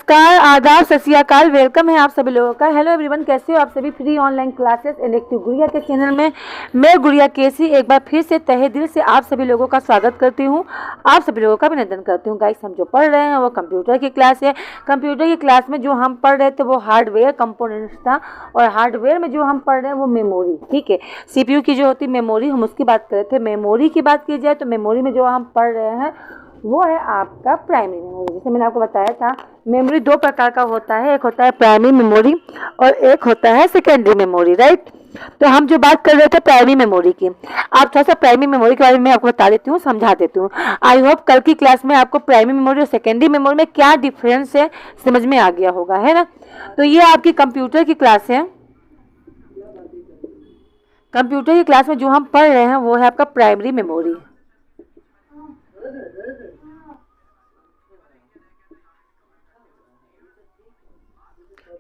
नमस्कार, आदाब, सत श्री अकाल। वेलकम है आप सभी लोगों का। हेलो एवरीवन, कैसे हो आप सभी। फ्री ऑनलाइन क्लासेस इलेक्टिव गुड़िया के चैनल में मैं गुड़िया केसी एक बार फिर से तहे दिल से आप सभी लोगों का स्वागत करती हूँ, आप सभी लोगों का अभिनंदन करती हूँ। गाइस, हम जो पढ़ रहे हैं वो कंप्यूटर की क्लास है। कंप्यूटर की क्लास में जो हम पढ़ रहे थे वो हार्डवेयर कंपोनेंट्स था, और हार्डवेयर में जो हम पढ़ रहे हैं वो मेमोरी। ठीक है, सीपीयू की जो होती है मेमोरी, हम उसकी बात कर रहे थे। मेमोरी की बात की जाए तो मेमोरी में जो हम पढ़ रहे हैं वो है आपका प्राइमरी मेमोरी। जैसे मैंने आपको बताया था, मेमोरी दो प्रकार का होता है, एक होता है प्राइमरी मेमोरी और एक होता है सेकेंडरी मेमोरी, राइट। तो हम जो बात कर रहे थे प्राइमरी मेमोरी की, आप थोड़ा सा प्राइमरी मेमोरी के बारे में आपको बता देती हूँ, समझा देती हूँ। आई होप कल की क्लास में आपको प्राइमरी मेमोरी और सेकेंडरी मेमोरी में क्या डिफरेंस है समझ में आ गया होगा, है ना। तो ये आपकी कंप्यूटर की क्लास है। कंप्यूटर की क्लास में जो हम पढ़ रहे हैं वो है आपका प्राइमरी मेमोरी।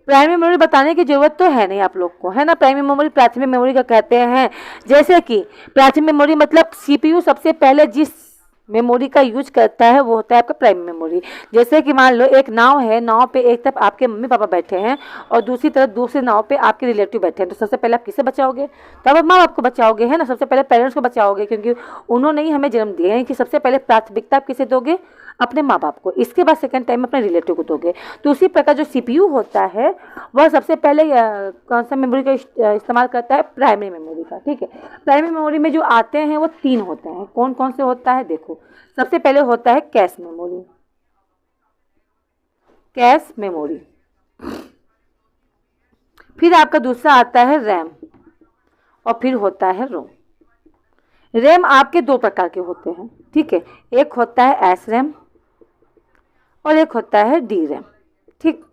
प्राइमरी मेमोरी बताने की जरूरत तो है नहीं आप लोग को, है ना। प्राइमरी मेमोरी प्राथमिक मेमोरी का कहते हैं। जैसे कि प्राथमिक मेमोरी मतलब सीपीयू सबसे पहले जिस मेमोरी का यूज करता है वो होता है आपका प्राइमरी मेमोरी। जैसे कि मान लो एक नाव है, नाव पे एक तरफ आपके मम्मी पापा बैठे हैं और दूसरी तरफ दूसरे नाव पे आपके रिलेटिव बैठे हैं, तो सबसे पहले आप किसे बचाओगे? तब आप माँ बाप को बचाओगे, है ना। सबसे पहले पेरेंट्स को बचाओगे, क्योंकि उन्होंने ही हमें जन्म दिया है। कि सबसे पहले प्राथमिकता आप किसे दोगे? अपने माँ बाप को। इसके बाद सेकंड टाइम अपने रिलेटिव को दोगे। तो उसी प्रकार जो सीपीयू होता है वह सबसे पहले कौन सा मेमोरी का इस्तेमाल करता है? प्राइमरी मेमोरी का। ठीक है, प्राइमरी मेमोरी में जो आते हैं वो तीन होते हैं। कौन कौन से होता है देखो। सबसे पहले होता है कैश मेमोरी। Cache memory. फिर आपका दूसरा आता है रैम, और फिर होता है रोम। रैम आपके दो प्रकार के होते हैं, ठीक है। एक होता है एस रैम और एक होता है डी रैम, ठीक।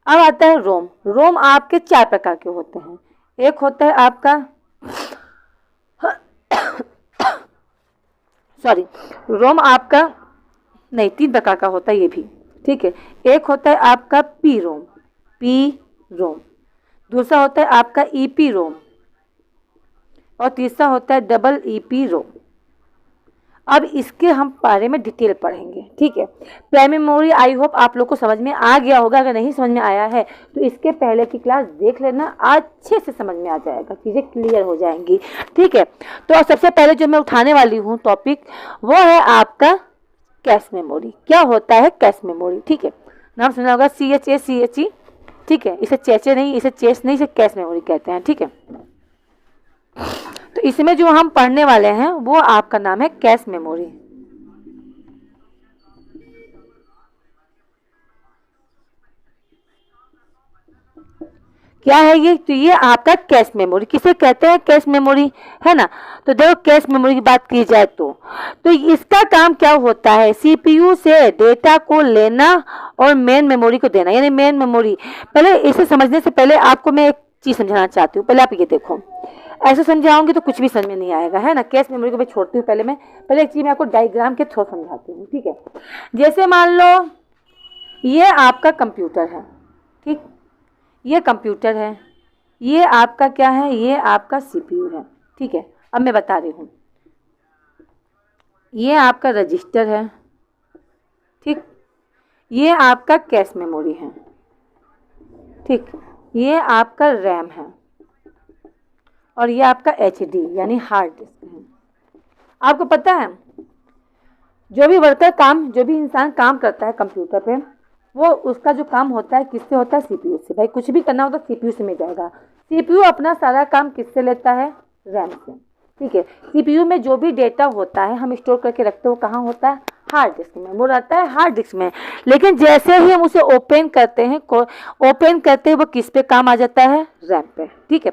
अब आता है रोम। रोम आपके चार प्रकार के होते हैं। एक होता है आपका सॉरी, रोम आपका नहीं, तीन प्रकार का होता है ये भी, ठीक है। एक होता है आपका पी रोम, दूसरा होता है आपका ईपी रोम, और तीसरा होता है डबल ईपी रोम। अब इसके हम बारे में डिटेल पढ़ेंगे, ठीक है। प्राइमरी मेमोरी आई होप आप लोग को समझ में आ गया होगा। अगर नहीं समझ में आया है तो इसके पहले की क्लास देख लेना, अच्छे से समझ में आ जाएगा, चीज़ें क्लियर हो जाएंगी, ठीक है। तो सबसे पहले जो मैं उठाने वाली हूँ टॉपिक वो है आपका कैश मेमोरी। क्या होता है कैश मेमोरी? ठीक है, नाम सुना होगा CHE, ठीक है। इसे चेचे नहीं, इसे चेस नहीं, इसे कैश मेमोरी कहते हैं, ठीक है। तो इसमें जो हम पढ़ने वाले हैं वो आपका नाम है कैश मेमोरी। क्या है ये? तो ये आपका कैश मेमोरी। किसे कहते हैं? कैश मेमोरी, है ना। तो देखो, कैश मेमोरी की बात की जाए तो इसका काम क्या होता है? सीपीयू से डेटा को लेना और मेन मेमोरी को देना, यानी मेन मेमोरी। पहले इसे समझने से पहले आपको मैं एक चीज समझाना चाहती हूँ। पहले आप ये देखो, ऐसे समझाऊंगी तो कुछ भी समझ में नहीं आएगा, है ना। कैश मेमोरी को मैं छोड़ती हूँ। पहले एक चीज मैं आपको डायग्राम के थ्रू समझाती हूँ, ठीक है। जैसे मान लो ये आपका कंप्यूटर है, ठीक। ये कंप्यूटर है, ये आपका क्या है? ये आपका सीपीयू है, ठीक है। अब मैं बता रही हूँ, ये आपका रजिस्टर है, ठीक। ये आपका कैश मेमोरी है, ठीक। ये आपका रैम है, और ये आपका HD यानी हार्ड डिस्क है। आपको पता है जो भी इंसान काम करता है कंप्यूटर पे, वो उसका जो काम होता है किससे होता है? सीपीयू से। भाई कुछ भी करना होता है सीपीयू से मिल जाएगा। सीपीयू अपना सारा काम किससे लेता है? रैम से, ठीक है। सीपीयू में जो भी डेटा होता है हम स्टोर करके रखते हैं वो कहाँ होता है? हार्ड डिस्क में। वो रहता है हार्ड डिस्क में। लेकिन जैसे ही हम उसे ओपन करते हैं वो किस पे काम आ जाता है? रैम पे, ठीक है।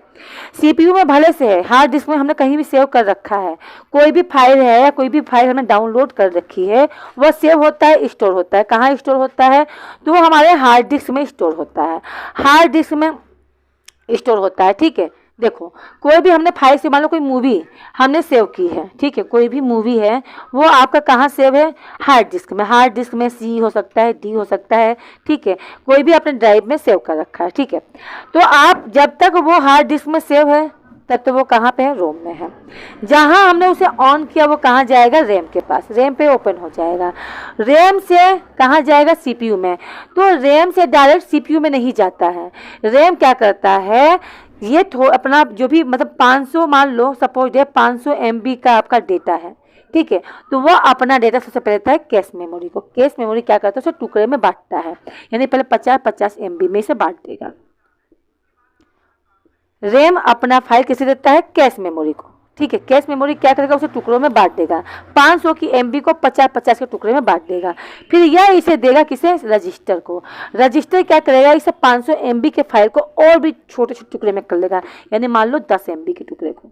सीपीयू में भले से है, हार्ड डिस्क में हमने कहीं भी सेव कर रखा है, कोई भी फाइल है या कोई भी फाइल हमने डाउनलोड कर रखी है, वह सेव होता है, स्टोर होता है। कहाँ स्टोर होता है? तो वो हमारे हार्ड डिस्क में स्टोर होता है। हार्ड डिस्क में स्टोर होता है, ठीक है। देखो, कोई भी हमने फाइल से, मान लो कोई मूवी हमने सेव की है, ठीक है। कोई भी मूवी है वो आपका कहाँ सेव है? हार्ड डिस्क में। हार्ड डिस्क में C हो सकता है, D हो सकता है, ठीक है। कोई भी अपने ड्राइव में सेव कर रखा है, ठीक है। तो आप जब तक वो हार्ड डिस्क में सेव है तब तो वो कहाँ पे है, रोम में है। जहाँ हमने उसे ऑन किया वो कहाँ जाएगा, रैम के पास, रैम पे ओपन हो जाएगा। रैम से कहाँ जाएगा, सीपीयू में। तो रैम से डायरेक्ट सीपीयू में नहीं जाता है। रैम क्या करता है, ये अपना जो भी मतलब 500, मान लो सपोज 500 MB का आपका डेटा है, ठीक है, तो वो अपना डेटा सबसे पहले देता है कैश मेमोरी को। कैश मेमोरी क्या करता है, उसे टुकड़े में बांटता है, यानी पहले 50-50 MB में से बांट देगा। रैम अपना फाइल किसे देता है, कैश मेमोरी को, ठीक है। कैश मेमोरी क्या करेगा, उसे टुकड़ों में बांट देगा। 500 की MB को 50-50 के टुकड़े में बांट देगा। फिर यह इसे देगा किसे, रजिस्टर को। रजिस्टर क्या करेगा, इसे 500 MB के फाइल को और भी छोटे छोटे टुकड़े में कर लेगा, यानी मान लो 10 MB के टुकड़े को।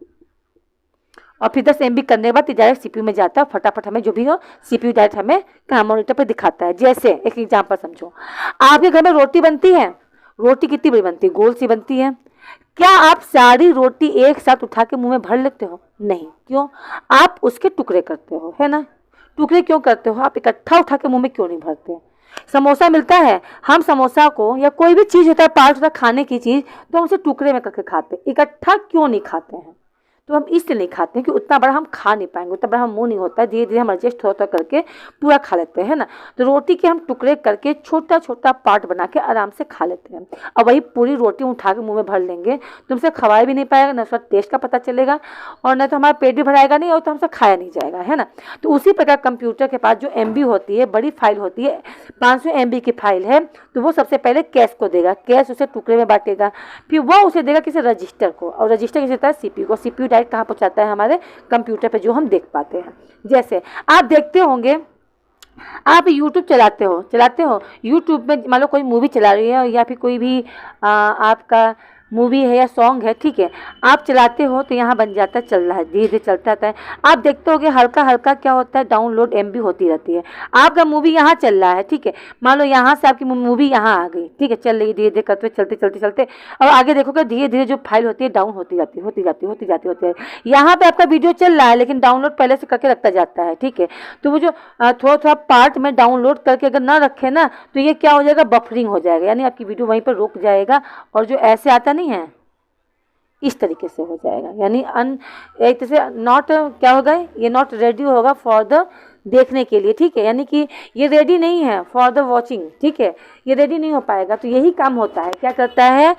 और फिर 10 MB करने के बाद डायरेक्ट सीपीयू में जाता है, फटाफट हमें जो भी हो सीपीयू डायरेक्ट हमें कहाँ मॉनिटर पे दिखाता है। जैसे एक एग्जांपल समझो, आपके घर में रोटी बनती है, रोटी कितनी बड़ी बनती है, गोल सी बनती है। क्या आप सारी रोटी एक साथ उठा के मुंह में भर लेते हो, नहीं। क्यों, आप उसके टुकड़े करते हो, है ना। टुकड़े क्यों करते हो, आप इकट्ठा उठा के मुंह में क्यों नहीं भरते। समोसा मिलता है, हम समोसा को या कोई भी चीज होता है पार्ट होता है खाने की चीज, तो हम उसे टुकड़े में करके खाते हैं, इकट्ठा क्यों नहीं खाते हैं। तो हम इसलिए नहीं खाते हैं कि उतना बड़ा हम खा नहीं पाएंगे, उतना बड़ा हम मुंह नहीं होता है, धीरे धीरे हम एडजस्ट होता करके पूरा खा लेते हैं ना। तो रोटी के हम टुकड़े करके छोटा छोटा पार्ट बना के आराम से खा लेते हैं। अब वही पूरी रोटी उठा के मुंह में भर लेंगे तो हमसे खवाया भी नहीं पाएगा, ना उसका टेस्ट का पता चलेगा, और न तो हमारा पेट भी भराएगा नहीं, और तो हमसे खाया नहीं जाएगा, है ना। तो उसी प्रकार कंप्यूटर के पास जो MB होती है, बड़ी फाइल होती है, 500 MB की फाइल है, तो वो सबसे पहले कैश को देगा, कैश उसे टुकड़े में बांटेगा, फिर वो उसे देगा किसी रजिस्टर को, और रजिस्टर किसे देता है, सीपीयू को। सीपीयू डायरेक्ट कहाँ पहुँचाता है, हमारे कंप्यूटर पे, जो हम देख पाते हैं। जैसे आप देखते होंगे, आप यूट्यूब चलाते हो, यूट्यूब में मान लो कोई मूवी चला रही है या फिर कोई भी आपका मूवी है या सॉन्ग है, ठीक है, आप चलाते हो तो यहाँ बन जाता है, चल रहा है, धीरे धीरे चलता रहता है। आप देखते होगे हल्का हल्का क्या होता है, डाउनलोड MB होती रहती है। आपका मूवी यहाँ चल रहा है, ठीक है, मान लो यहाँ से आपकी मूवी यहाँ आ गई, ठीक है, चल रही, धीरे धीरे करते चलते चलते चलते, और आगे देखोगे धीरे धीरे जो फाइल होती है डाउन होती जाती है। यहाँ पे आपका वीडियो चल रहा है लेकिन डाउनलोड पहले से करके रखता जाता है, ठीक है। तो वो जो थोड़ा थोड़ा पार्ट में डाउनलोड करके अगर ना रखे ना, तो ये क्या हो जाएगा, बफरिंग हो जाएगा, यानी आपकी वीडियो वहीं पर रुक जाएगा, और जो ऐसे आता नहीं है इस तरीके से हो जाएगा, यानी एक तरह से नॉट क्या होगा, ये नॉट रेडी होगा फॉर द देखने के लिए, ठीक है, यानी कि ये रेडी नहीं है फॉर द वॉचिंग, ठीक है, ये रेडी नहीं हो पाएगा। तो यही काम होता है, क्या करता है,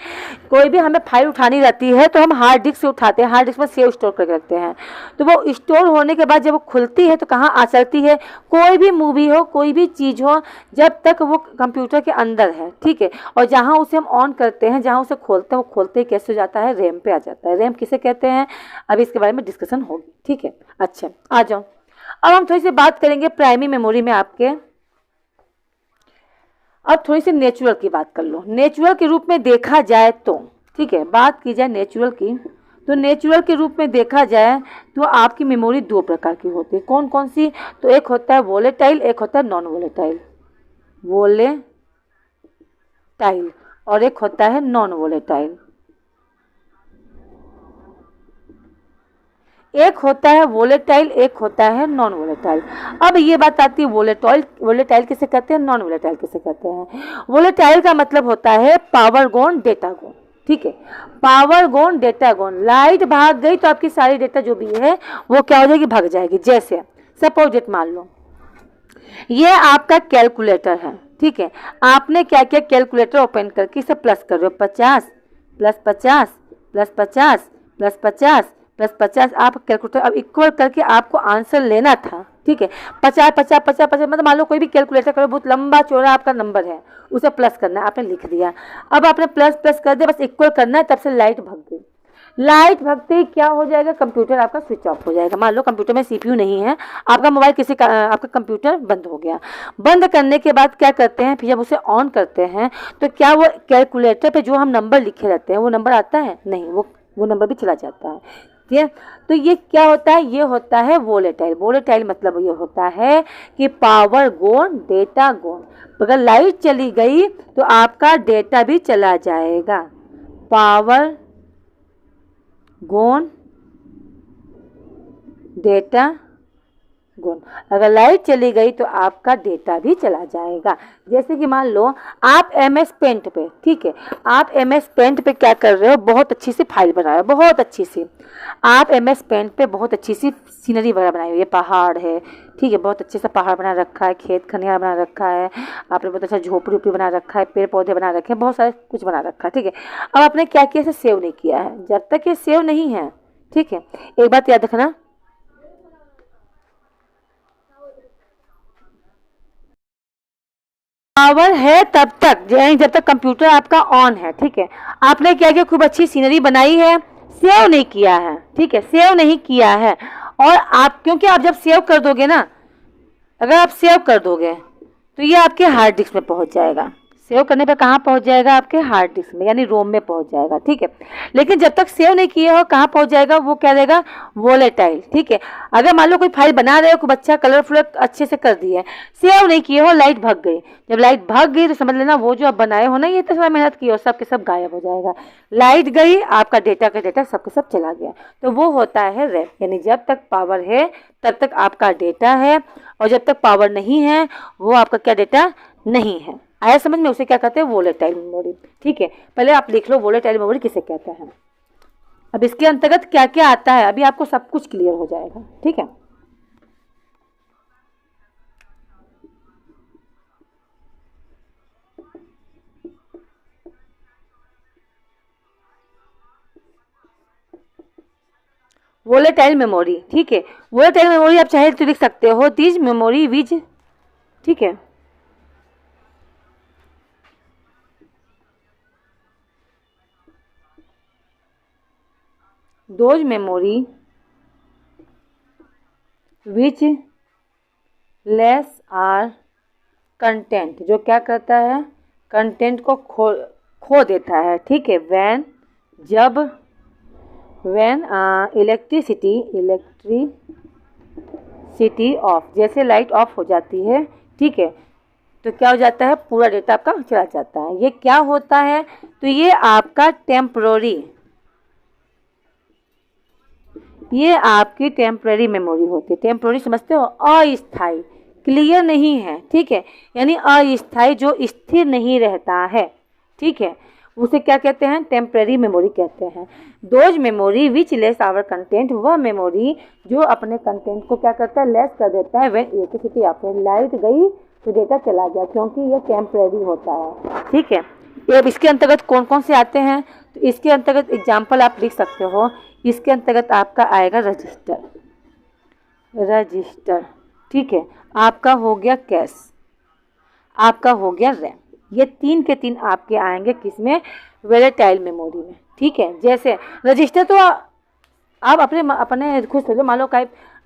कोई भी हमें फाइल उठानी रहती है तो हम हार्ड डिस्क से उठाते हैं, हार्ड डिस्क में सेव स्टोर करके रखते हैं। तो वो स्टोर होने के बाद जब वो खुलती है तो कहाँ आ चलती है, कोई भी मूवी हो, कोई भी चीज़ हो, जब तक वो कंप्यूटर के अंदर है, ठीक है, और जहाँ उसे हम ऑन करते हैं, जहाँ उसे खोलते हैं, वो खोलते ही कैसे हो जाता है, रैम पे आ जाता है। रैम किसे कहते हैं, अभी इसके बारे में डिस्कशन होगी, ठीक है। अच्छा, आ जाओ, अब हम थोड़ी सी बात करेंगे प्राइमरी मेमोरी में आपके। अब थोड़ी सी नेचुरल की बात कर लो। नेचुरल के रूप में देखा जाए तो, ठीक है, बात की जाए नेचुरल की, तो नेचुरल के रूप में देखा जाए तो आपकी मेमोरी 2 प्रकार की होती है। कौन कौन सी, तो एक होता है वोलेटाइल, एक होता है नॉन वोलेटाइल। वोलेटाइल और एक होता है नॉन वोलेटाइल। एक होता है वोलेटाइल, एक होता है नॉन वोलेटाइल। अब ये बात आती है वोलेटाइल किसे कहते हैं, नॉन वोलेटाइल किसे कहते हैं। वोलेटाइल का मतलब होता है पावर गोन डेटा गोन, ठीक है, पावर गोन डेटा गोन। लाइट भाग गई तो आपकी सारी डेटा जो भी है वो क्या हो जाएगी, भाग जाएगी। जैसे सपोज डेट मान लो ये आपका कैलकुलेटर है, ठीक है, आपने क्या किया, कैलकुलेटर ओपन करके इसे प्लस कर रहे हो, 50 + 50 + 50 + 50 + 50, आप कैलकुलेटर अब इक्वल करके आपको आंसर लेना था, ठीक है। 50 50 50 50 मतलब मान लो कोई भी कैलकुलेटर करो, बहुत लंबा चौड़ा आपका नंबर है, उसे प्लस करना है, आपने लिख दिया। अब आपने प्लस प्लस कर दिया, बस इक्वल करना है, तब से लाइट भाग गई। लाइट भगते ही क्या हो जाएगा, कंप्यूटर आपका स्विच ऑफ हो जाएगा। मान लो कंप्यूटर में सीपीयू नहीं है, आपका मोबाइल आपका कंप्यूटर बंद हो गया। बंद करने के बाद क्या करते हैं, फिर जब उसे ऑन करते हैं तो क्या वो कैलकुलेटर पे जो हम नंबर लिखे रहते हैं वो नंबर आता है, नहीं, वो नंबर भी चला जाता है, ठीक है। तो ये क्या होता है, ये होता है वोलेटाइल। वोलेटाइल मतलब ये होता है कि पावर गोन डेटा गोन, अगर लाइट चली गई तो आपका डेटा भी चला जाएगा। पावर गोन डेटा गुण। अगर लाइट चली गई तो आपका डेटा भी चला जाएगा। जैसे कि मान लो आप MS पेंट पे, ठीक है, आप MS पेंट पे क्या कर रहे हो, बहुत अच्छी सी फाइल बना रहे हो, बहुत अच्छी सी। आप MS पेंट पे बहुत अच्छी सी सीनरी वगैरह बनाई हुई है, पहाड़ है, ठीक है, बहुत अच्छे से पहाड़ बना रखा है, खेत खलियान बना रखा है, आपने बहुत अच्छा झोपड़ी उपड़ी बना रखा है, पेड़ पौधे बना रखे हैं, बहुत सारे कुछ बना रखा है, ठीक है। अब आपने क्या किया, इसे सेव नहीं किया है। जब तक ये सेव नहीं है, ठीक है, एक बात याद रखना, पावर है तब तक, जब तक कंप्यूटर आपका ऑन है, ठीक है। आपने क्या किया, खूब अच्छी सीनरी बनाई है, सेव नहीं किया है, ठीक है, सेव नहीं किया है। और आप, क्योंकि आप जब सेव कर दोगे ना, अगर आप सेव कर दोगे तो ये आपके हार्ड डिस्क में पहुंच जाएगा। सेव करने पे कहाँ पहुंच जाएगा, आपके हार्ड डिस्क में, यानी रोम में पहुंच जाएगा, ठीक है। लेकिन जब तक सेव नहीं किए हो, कहाँ पहुंच जाएगा, वो क्या रहेगा, वोलेटाइल, ठीक है। अगर मान लो कोई फाइल बना रहे हो, खूब अच्छा कलरफुल अच्छे से कर दिए, सेव नहीं किए हो, लाइट भाग गई, जब लाइट भाग गई तो समझ लेना वो जो आप बनाए हो ना, ये तो सारा मेहनत की हो, सब के सब गायब हो जाएगा। लाइट गई, आपका डेटा का डेटा सब के सब चला गया। तो वो होता है रैम, यानी जब तक पावर है तब तक आपका डेटा है, और जब तक पावर नहीं है वो आपका क्या, डेटा नहीं है। आया समझ में, उसे क्या कहते हैं, वोलेटाइल मेमोरी, ठीक है। पहले आप लिख लो वोलेटाइल मेमोरी किसे कहते हैं। अब इसके अंतर्गत क्या क्या आता है, अभी आपको सब कुछ क्लियर हो जाएगा, ठीक है। वोलेटाइल मेमोरी, ठीक है। वोलेटाइल मेमोरी आप चाहे तो लिख सकते हो दीज मेमोरी विच, ठीक है, those memory which less are content, जो क्या करता है, कंटेंट को खो देता है, ठीक है। जब इलेक्ट्रिसिटी ऑफ, जैसे लाइट ऑफ हो जाती है, ठीक है, तो क्या हो जाता है, पूरा डेटा आपका चला जाता है। ये क्या होता है, तो ये आपका टेम्पररी, ये आपकी टेम्पररी मेमोरी होती है। टेम्पररी समझते हो, अस्थाई, क्लियर नहीं है, ठीक है, यानी अस्थाई, जो स्थिर नहीं रहता है, ठीक है, उसे क्या कहते हैं, टेम्पररी मेमोरी कहते हैं। Those memory which less our content, वह मेमोरी जो अपने कंटेंट को क्या करता है, लेस कर देता है। व्हेन इलेक्ट्रिसिटी ऑफ, लाइट गई तो डेटा चला गया, क्योंकि ये टेम्पररी होता है, ठीक है। अब इसके अंतर्गत कौन कौन से आते हैं, तो इसके अंतर्गत एग्जाम्पल आप लिख सकते हो। इसके अंतर्गत आपका आएगा रजिस्टर, ठीक है, आपका हो गया कैश, आपका हो गया रैम। ये तीन के तीन आपके आएंगे किसमें, वोलेटाइल मेमोरी में, ठीक है। जैसे रजिस्टर तो आप अपने अपने खुद सोचो, मान लो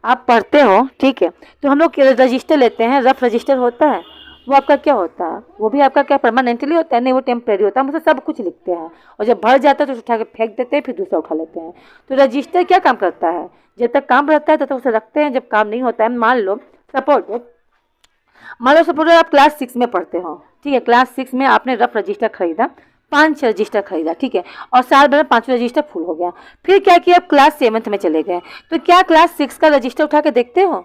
आप पढ़ते हो, ठीक है, तो हम लोग रजिस्टर लेते हैं, रफ रजिस्टर होता है, वो आपका क्या होता है, वो भी आपका क्या परमानेंटली होता है, नहीं वो टेम्परेरी होता है, हम सब कुछ लिखते हैं, और जब भर जाता है तो उठा के फेंक देते हैं, फिर दूसरा उठा लेते हैं। तो रजिस्टर क्या काम करता है, जब तक काम रहता है तब तक उसे रखते हैं, जब काम नहीं होता है, मान लो सपोज आप क्लास 6 में पढ़ते हो, ठीक है, क्लास 6 में आपने रफ रजिस्टर खरीदा, 5 रजिस्टर खरीदा, ठीक है, और साल भर में 5 रजिस्टर फुल हो गया। फिर क्या किया, आप क्लास 7 में चले गए, तो क्या क्लास 6 का रजिस्टर उठा के देखते हो,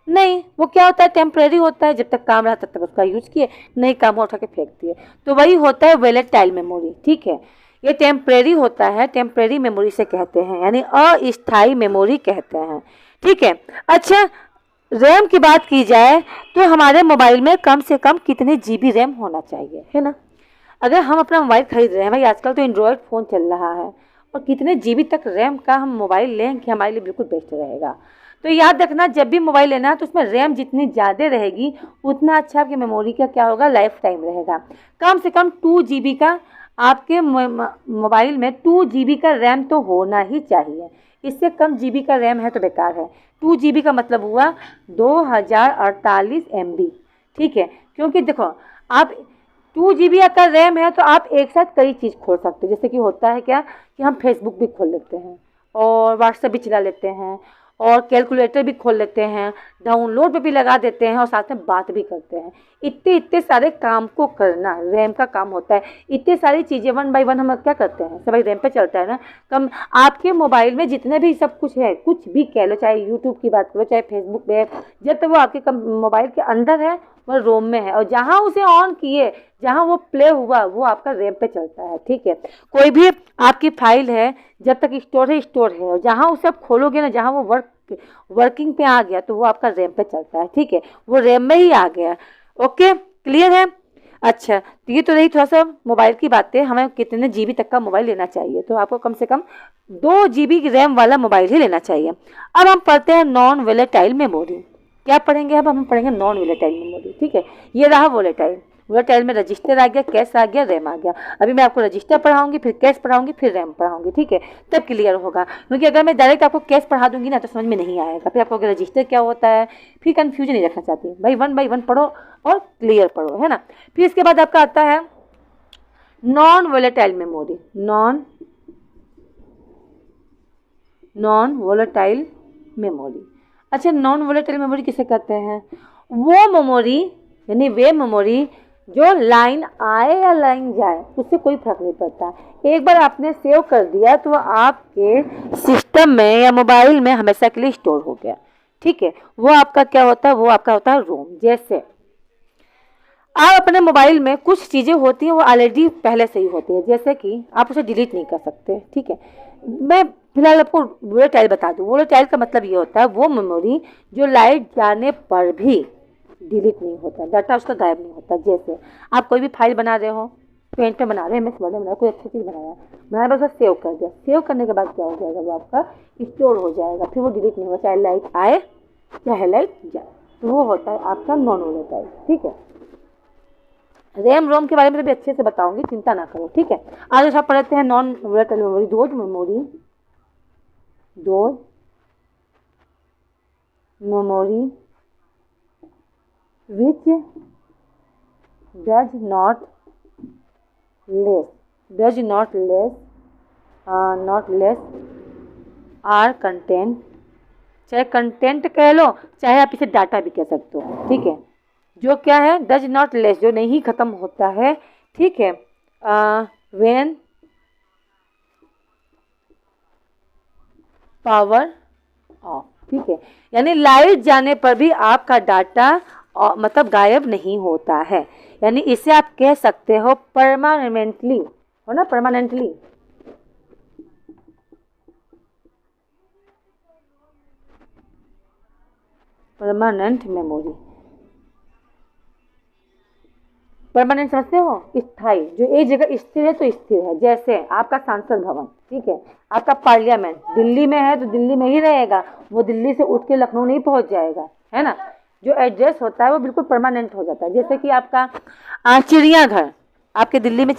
नहीं, वो क्या होता है, टेम्परेरी होता है, जब तक काम रहा तब तक उसका यूज किए, नहीं काम उठा के फेंक दिए। तो वही होता है वोलेटाइल मेमोरी, ठीक है, ये टेम्परेरी होता है, टेम्परेरी मेमोरी से कहते हैं, यानी अस्थायी मेमोरी कहते हैं, ठीक है। अच्छा, रैम की बात की जाए तो हमारे मोबाइल में कम से कम कितने GB रैम होना चाहिए, है ना। अगर हम अपना मोबाइल खरीद रहे हैं, भाई आजकल तो एंड्रॉयड फ़ोन चल रहा है, और कितने GB तक रैम का हम मोबाइल लें कि हमारे लिए बिल्कुल बेस्ट रहेगा। तो याद रखना, जब भी मोबाइल लेना है तो उसमें रैम जितनी ज़्यादा रहेगी उतना अच्छा आपकी मेमोरी का क्या होगा, लाइफ टाइम रहेगा। कम से कम 2 GB का आपके मोबाइल में 2 GB का रैम तो होना ही चाहिए। इससे कम GB का रैम है तो बेकार है। 2 GB का मतलब हुआ 2048 MB, ठीक है, क्योंकि देखो आप 2 GB का रैम है तो आप एक साथ कई चीज़ खोल सकते हो। जैसे कि होता है क्या कि हम फेसबुक भी खोल लेते हैं और व्हाट्सएप भी चला लेते हैं और कैलकुलेटर भी खोल लेते हैं, डाउनलोड पे भी लगा देते हैं और साथ में बात भी करते हैं। इतने सारे काम को करना रैम का काम होता है। इतनी सारी चीज़ें वन बाय वन हम क्या करते हैं, सब रैम पे चलता है ना। कम आपके मोबाइल में जितने भी सब कुछ है, कुछ भी कह लो, चाहे यूट्यूब की बात करो, चाहे फेसबुक पे, जब तक वो आपके मोबाइल के अंदर है वो रोम में है, और जहाँ उसे ऑन किए, जहाँ वो प्ले हुआ, वो आपका रैम पे चलता है। ठीक है, कोई भी आपकी फाइल है जब तक स्टोर है, और जहाँ उसे आप खोलोगे ना, जहाँ वो वर्किंग पे आ गया तो वो आपका रैम पे चलता है। ठीक है, वो रैम में ही आ गया। ओके, क्लियर है। अच्छा, तो ये तो रही थोड़ा सा मोबाइल की बातें, हमें कितने जीबी तक का मोबाइल लेना चाहिए। तो आपको कम से कम 2 GB रैम वाला मोबाइल ही लेना चाहिए। अब हम पढ़ते हैं नॉन वोलेटाइल मेमोरी। क्या पढ़ेंगे, अब हम पढ़ेंगे नॉन वोलेटाइल मेमोरी। ठीक है, ये रहा वोलेटाइल में रजिस्टर आ गया, कैश आ गया, रैम आ गया। अभी मैं आपको रजिस्टर पढ़ाऊंगी, फिर कैश पढ़ाऊंगी, फिर रैम पढ़ाऊंगी। ठीक है, तब क्लियर होगा, क्योंकि अगर मैं डायरेक्ट आपको कैश पढ़ा दूंगी ना तो समझ में नहीं आएगा। फिर आपको रजिस्टर क्या होता है, फिर कन्फ्यूजन नहीं रखना चाहती भाई, वन बाई वन पढ़ो और क्लियर पढ़ो, है ना। फिर इसके बाद आपका आता है non volatile memory. Non volatile memory. अच्छा, नॉन वोलेटाइल मेमोरी किसे कहते हैं? वो मेमोरी, यानी वे मेमोरी जो लाइन आए या लाइन जाए उससे कोई फर्क नहीं पड़ता। एक बार आपने सेव कर दिया तो आपके सिस्टम में या मोबाइल में हमेशा के लिए स्टोर हो गया। ठीक है, वो आपका क्या होता है, वो आपका होता है रोम। जैसे आप अपने मोबाइल में कुछ चीज़ें होती हैं वो ऑलरेडी पहले से ही होती है, जैसे कि आप उसे डिलीट नहीं कर सकते। ठीक है, मैं फिलहाल आपको वोलेटाइल बता दूँ। वोलेटाइल का मतलब ये होता है वो मेमोरी जो लाइट जाने पर भी डिलीट नहीं होता, डाटा उसका गायब नहीं होता। जैसे आप कोई भी फाइल बना रहे हो, पेंट पे बना रहे हो, MS वर्ड में बना रहे हो, कोई अच्छी चीज़ बनाया, बस सेव कर दिया। सेव करने के बाद क्या हो जाएगा, वो आपका स्टोर हो जाएगा, फिर वो डिलीट नहीं होगा, चाहे लाइट आए चाहे लाइट जाए। तो वो होता है आपका नॉन वोलेटाइल। ठीक है, रैम रोम के बारे में भी अच्छे से बताऊंगी, चिंता ना करो। ठीक है, आज आप पढ़ते हैं non volatile memory. Those memory which does not less are content, चाहे कंटेंट कह लो, चाहे आप इसे डाटा भी कह सकते हो। ठीक है, जो क्या है, डज नॉट लेस, जो नहीं खत्म होता है। ठीक है, व्हेन पावर ऑफ। ठीक है, यानी लाइट जाने पर भी आपका डाटा मतलब गायब नहीं होता है। यानी इसे आप कह सकते हो परमानेंटली, हो ना, परमानेंटली। परमानेंट मेमोरी, परमानेंट समझते हो, स्थायी, जो एक जगह स्थिर है तो स्थिर है। जैसे आपका संसद भवन, ठीक है, आपका पार्लियामेंट दिल्ली में है तो दिल्ली में ही रहेगा, वो दिल्ली से उठ के लखनऊ नहीं पहुंच जाएगा, है ना। जो एड्रेस होता है वो बिल्कुल परमानेंट हो जाता है। जैसे कि आपका चिड़ियाघर, आपके दिल्ली में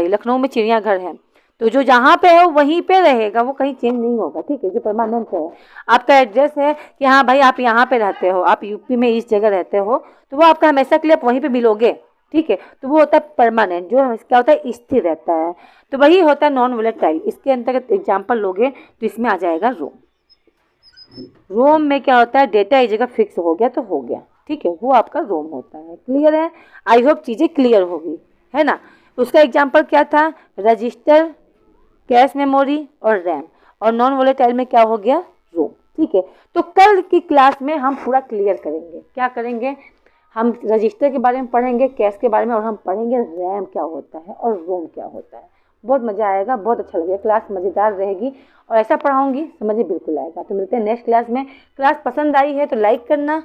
लखनऊ में चिड़ियाघर है, तो जो जहाँ पे है वहीं पे रहेगा, वो कहीं चेंज नहीं होगा। ठीक है, जो परमानेंट है। आपका एड्रेस है कि हाँ भाई आप यहाँ पे रहते हो, आप यूपी में इस जगह रहते हो, तो वो आपका हमेशा के लिए आप वहीं पे मिलोगे। ठीक है, तो वो होता है परमानेंट, जो क्या होता है, स्थिर रहता है। तो वही होता है नॉन वोलेटाइल। इसके अंतर्गत एग्जाम्पल लोगे तो इसमें आ जाएगा रोम। रोम में क्या होता है, डेटा एक जगह फिक्स हो गया तो हो गया। ठीक है, वो आपका रोम होता है। क्लियर है? आई होप चीज़ें क्लियर होगी, है ना। उसका एग्जाम्पल क्या था, रजिस्टर, कैश मेमोरी और रैम। और नॉन वोलेटाइल में क्या हो गया, रोम। ठीक है, तो कल की क्लास में हम पूरा क्लियर करेंगे। क्या करेंगे, हम रजिस्टर के बारे में पढ़ेंगे, कैश के बारे में, और हम पढ़ेंगे रैम क्या होता है और रोम क्या होता है। बहुत मज़ा आएगा, बहुत अच्छा लगेगा, क्लास मज़ेदार रहेगी और ऐसा पढ़ाऊंगी समझ में बिल्कुल आएगा। तो मिलते हैं नेक्स्ट क्लास में। क्लास पसंद आई है तो लाइक करना,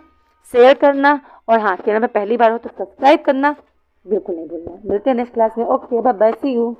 शेयर करना, और हाँ, चैनल में पहली बार हो तो सब्सक्राइब करना बिल्कुल नहीं भूलना। मिलते हैं नेक्स्ट क्लास में। Okay, bye bye, see you.